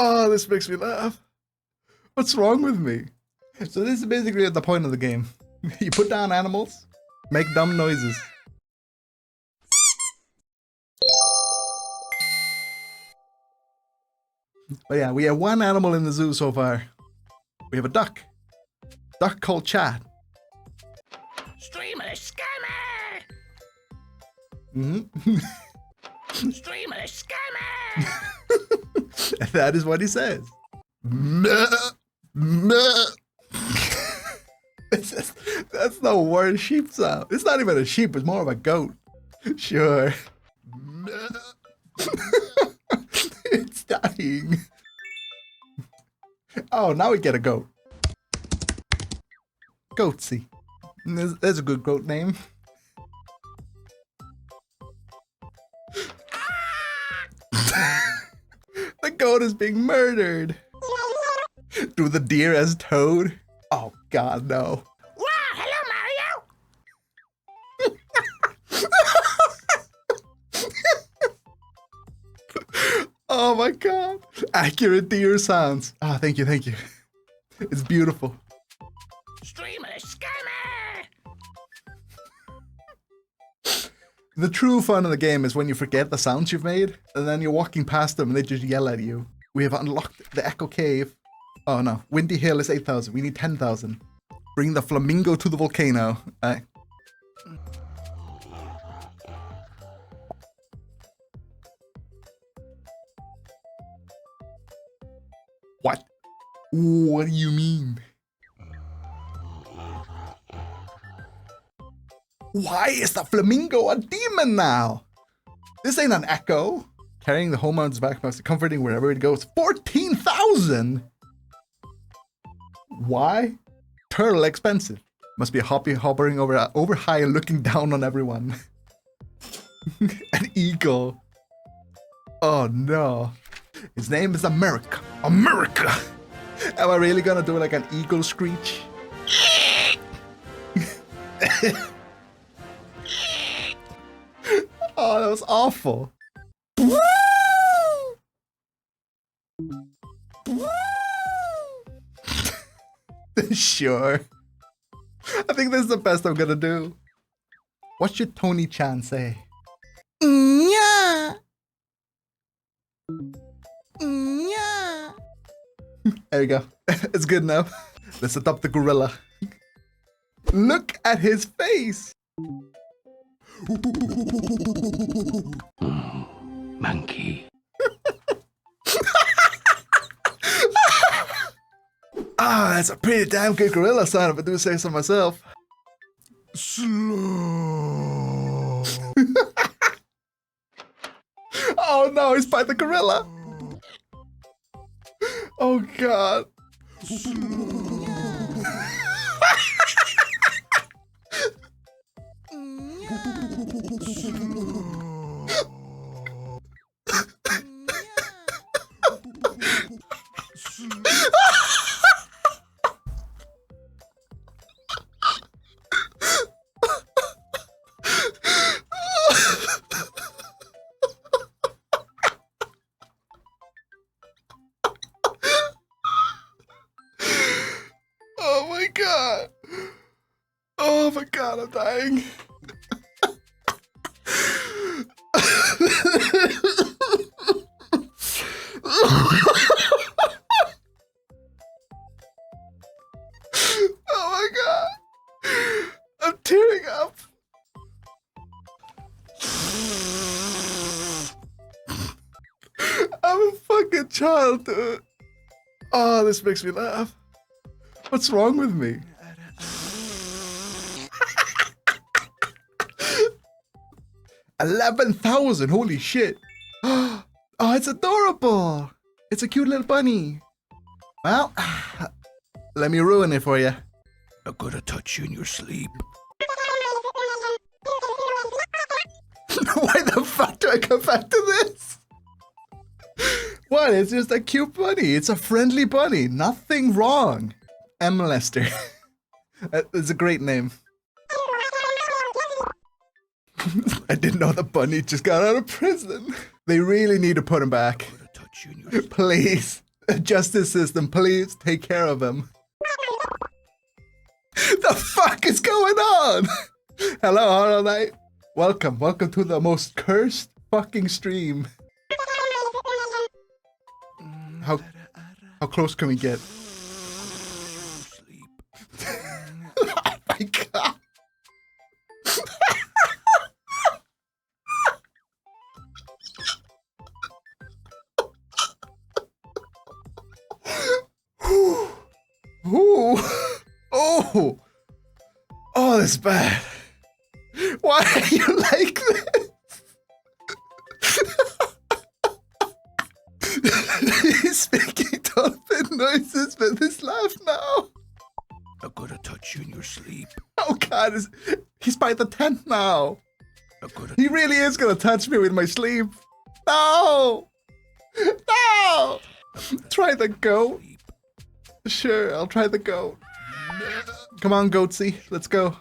Oh, this makes me laugh. What's wrong with me? So this is basically the point of the game. You put down animals, make dumb noises. But yeah, we have one animal in the zoo so far. We have a duck. Duck called Chad. Streamer scammer! Mm-hmm. Streamer scammer! That is what he says. Meh, meh. That's the worst sheep sound. It's not even a sheep, it's more of a goat. Sure. Meh. It's dying. Oh, now we get a goat. Goatsy. There's a good goat name. The goat is being murdered. Do the deer as Toad? Oh God, no. Wow, hello Mario! Oh my God. Accurate deer sounds. Ah, thank you, thank you. It's beautiful. Streamer scammer! The true fun of the game is when you forget the sounds you've made, and then you're walking past them and they just yell at you. We have unlocked the Echo Cave. Oh no, Windy Hill is 8,000. We need 10,000. Bring the flamingo to the volcano. What? What do you mean? Why is the flamingo a demon now? This ain't an echo. Carrying the home on its back must be comforting wherever it goes. 14,000? Why? Turtle expensive. Must be a hoppy hovering over high and looking down on everyone. An eagle. Oh no. His name is America. America! Am I really gonna do like an eagle screech? Oh, that was awful. Sure. I think this is the best I'm gonna do. What should Tony Chan say? Yeah. Yeah. There we go. It's good enough. Let's adopt the gorilla. Look at his face. Monkey. Ah, that's a pretty damn good gorilla sound if I do say so myself. Slow. Oh no, he's by the gorilla. Oh God. Oh my God. Oh my God, I'm dying. Oh my God. I'm tearing up. I'm a fucking child, dude. Oh, this makes me laugh. What's wrong with me? $11,000, holy shit. Oh, it's adorable. It's a cute little bunny. Well, let me ruin it for you. I'm gonna touch you in your sleep. Why the fuck do I come back to this? What? It's just a cute bunny. It's a friendly bunny. Nothing wrong. M. Lester. It's a great name. I didn't know the bunny just got out of prison. They really need to put him back. Please. Justice system, please take care of him. The fuck is going on? Hello, Horror Night. Welcome to the most cursed fucking stream. How close can we get? Sleep. Oh my god. Ooh. Oh, that's bad. Why are you like this? He's making dolphin noises with his laugh now. I'm gonna touch you in your sleep. Oh god, he's by the tent now. I'm gonna He really is gonna touch me with my sleep. No! No! Try the goat. sleep. Sure, I'll try the goat. Come on, goatsy, let's go.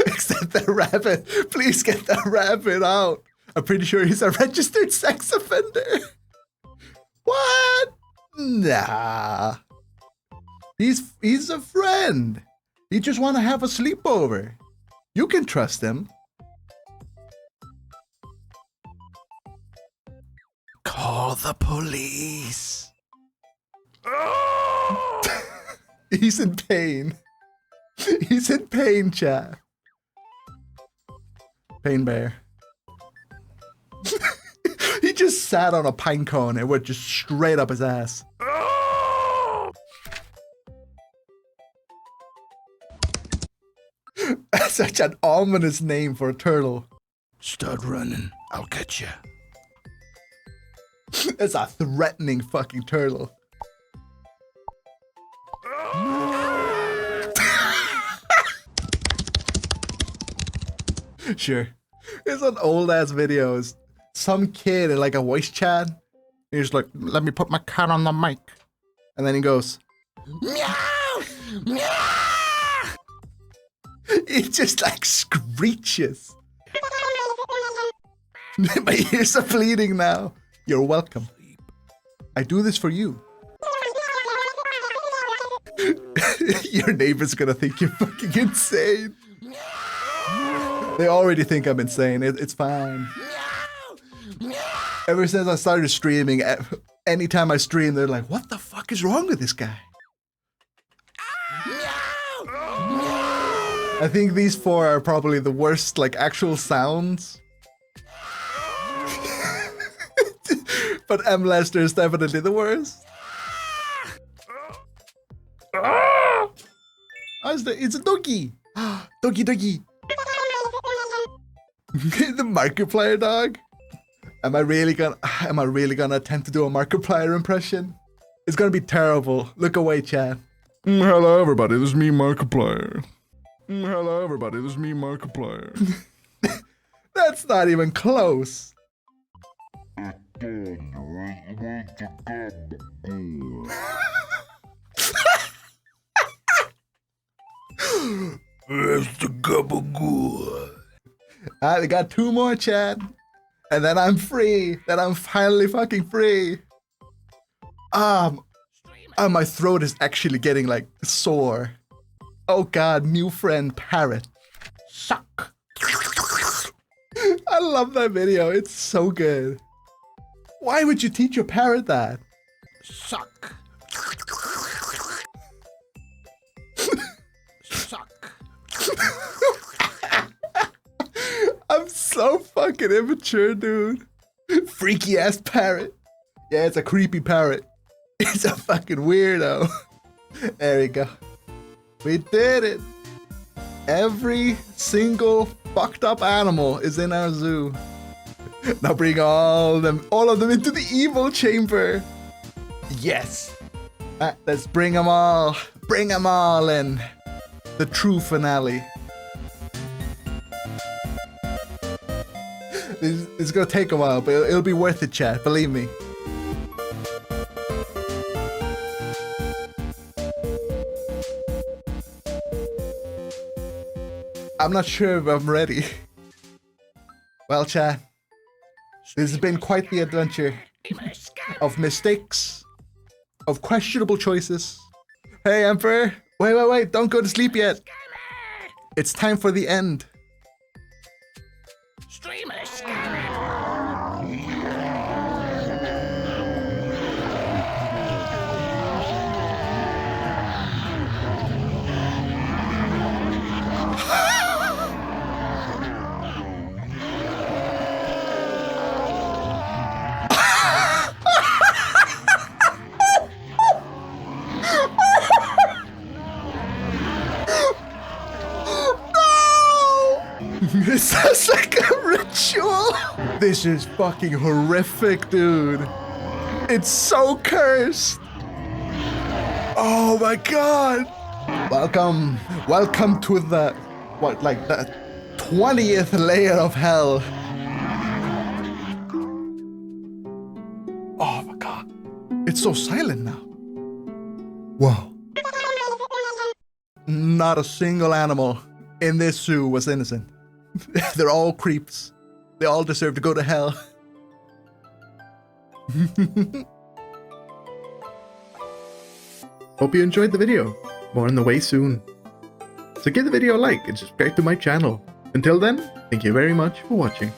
Except the rabbit. Please get the rabbit out. I'm pretty sure he's a registered sex offender. What? Nah. He's a friend. He just want to have a sleepover. You can trust him. Call the police. He's in pain. He's in pain, chat. Pain bear. He just sat on a pine cone and went just straight up his ass. Such an ominous name for a turtle. Start running. I'll get you. It's a threatening fucking turtle. Sure. It's an old ass videos. Some kid in like a voice chat. He's like, let me put my cat on the mic. And then he goes, meow! Meow! He just like screeches. My ears are bleeding now. You're welcome. I do this for you. Your neighbor's gonna think you're fucking insane. They already think I'm insane. It's fine. Ever since I started streaming, anytime I stream, they're like, what the fuck is wrong with this guy? I think these four are probably the worst, like, actual sounds. But M. Lester is definitely the worst. Oh, it's a doggy. Doggy. The Markiplier dog. Am I really gonna attempt to do a Markiplier impression? It's gonna be terrible. Look away, Chad. Hello everybody, this is me, Markiplier. Hello everybody, this is me, Markiplier. That's not even close. It's the gabagool. We got two more, Chad. And then I'm free. Then I'm finally fucking free. My throat is actually getting like sore. Oh god, new friend Parrot. Suck. I love that video. It's so good. Why would you teach your parrot that? Suck. Suck. I'm so fucking immature, dude. Freaky ass parrot. Yeah, it's a creepy parrot. It's a fucking weirdo. There we go. We did it. Every single fucked up animal is in our zoo. Now bring all of them into the evil chamber. Yes. Let's bring them all. Bring them all in. The true finale. It's gonna take a while, but it'll be worth it, chat. Believe me. I'm not sure if I'm ready. Well, chat, this has been quite the adventure of mistakes, of questionable choices. Hey, Emperor, wait, don't go to sleep yet. It's time for the end. This is like a ritual. This is fucking horrific, dude. It's so cursed. Oh my god. Welcome to the, the 20th layer of hell. Oh my god. It's so silent now. Whoa. Not a single animal in this zoo was innocent. They're all creeps. They all deserve to go to hell. Hope you enjoyed the video. More on the way soon. So give the video a like and subscribe to my channel. Until then, thank you very much for watching.